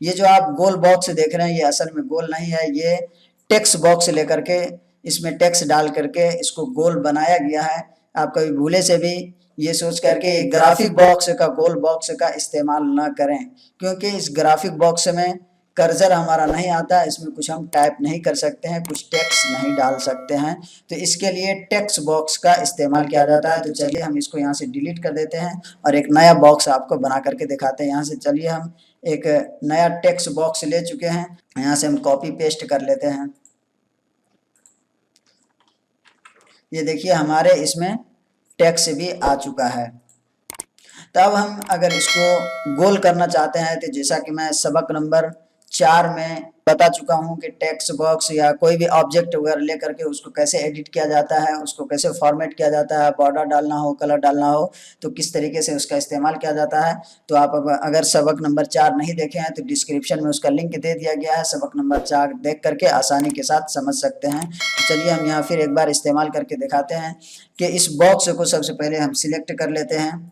ये जो आप गोल बॉक्स देख रहे हैं ये असल में गोल नहीं है, ये टेक्स्ट बॉक्स लेकर के इसमें टेक्स्ट डाल करके इसको गोल बनाया गया है। आप कभी भूले से भी ये सोच करके ग्राफिक बॉक्स का गोल बॉक्स का इस्तेमाल ना करें, क्योंकि इस ग्राफिक बॉक्स में कर्सर हमारा नहीं आता, इसमें कुछ हम टाइप नहीं कर सकते हैं, कुछ टेक्स्ट नहीं डाल सकते हैं, तो इसके लिए टेक्स्ट बॉक्स का इस्तेमाल किया जाता है। तो चलिए हम इसको यहाँ से डिलीट कर देते हैं और एक नया बॉक्स आपको बना करके दिखाते हैं। यहाँ से चलिए हम एक नया टेक्स्ट बॉक्स ले चुके हैं, यहाँ से हम कॉपी पेस्ट कर लेते हैं। ये देखिए हमारे इसमें टेक्स्ट भी आ चुका है। तब हम अगर इसको गोल करना चाहते हैं तो जैसा कि मैं सबक नंबर 4 में बता चुका हूं कि टेक्स्ट बॉक्स या कोई भी ऑब्जेक्ट वगैरह लेकर के उसको कैसे एडिट किया जाता है, उसको कैसे फॉर्मेट किया जाता है, बॉर्डर डालना हो, कलर डालना हो, तो किस तरीके से उसका इस्तेमाल किया जाता है। तो आप अगर सबक नंबर 4 नहीं देखे हैं तो डिस्क्रिप्शन में उसका लिंक दे दिया गया है, सबक नंबर 4 देख करके आसानी के साथ समझ सकते हैं। तो चलिए हम यहाँ फिर एक बार इस्तेमाल करके दिखाते हैं कि इस बॉक्स को सबसे पहले हम सिलेक्ट कर लेते हैं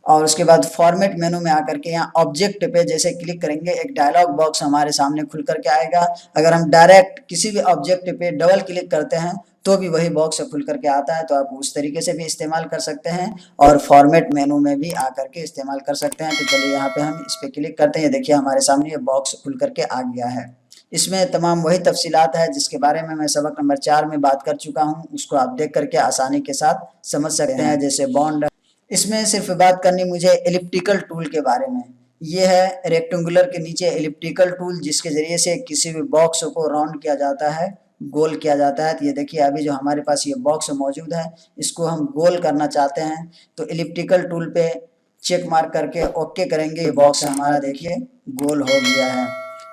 और उसके बाद फॉर्मेट मेनू में आकर के यहाँ ऑब्जेक्ट पे जैसे क्लिक करेंगे एक डायलॉग बॉक्स हमारे सामने खुल करके आएगा। अगर हम डायरेक्ट किसी भी ऑब्जेक्ट पे डबल क्लिक करते हैं तो भी वही बॉक्स खुल करके आता है, तो आप उस तरीके से भी इस्तेमाल कर सकते हैं और फॉर्मेट मेनू में भी आकर के इस्तेमाल कर सकते हैं। तो चलिए यहाँ पे हम इस पर क्लिक करते हैं, देखिए हमारे सामने ये बॉक्स खुल करके आ गया है। इसमें तमाम वही तफसीलात है जिसके बारे में मैं सबक नंबर 4 में बात कर चुका हूँ, उसको आप देख करके आसानी के साथ समझ सकते हैं। जैसे बॉन्ड, इसमें सिर्फ बात करनी मुझे एलिप्टिकल टूल के बारे में। ये है रेक्टेंगुलर के नीचे एलिप्टिकल टूल, जिसके ज़रिए से किसी भी बॉक्स को राउंड किया जाता है, गोल किया जाता है। तो ये देखिए अभी जो हमारे पास ये बॉक्स मौजूद है इसको हम गोल करना चाहते हैं तो एलिप्टिकल टूल पे चेक मार्क करके ओके करेंगे, ये बॉक्स हमारा देखिए गोल हो गया है।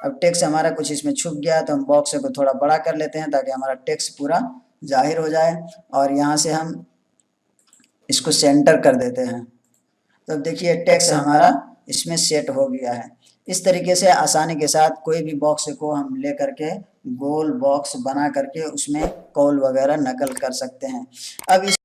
अब टेक्स्ट हमारा कुछ इसमें छुप गया है तो हम बॉक्स को थोड़ा बड़ा कर लेते हैं ताकि हमारा टेक्स्ट पूरा जाहिर हो जाए और यहाँ से हम इसको सेंटर कर देते हैं। तो अब देखिए टेक्स्ट हमारा इसमें सेट हो गया है। इस तरीके से आसानी के साथ कोई भी बॉक्स को हम ले करके गोल बॉक्स बना करके उसमें कॉल वगैरह नकल कर सकते हैं। अब इस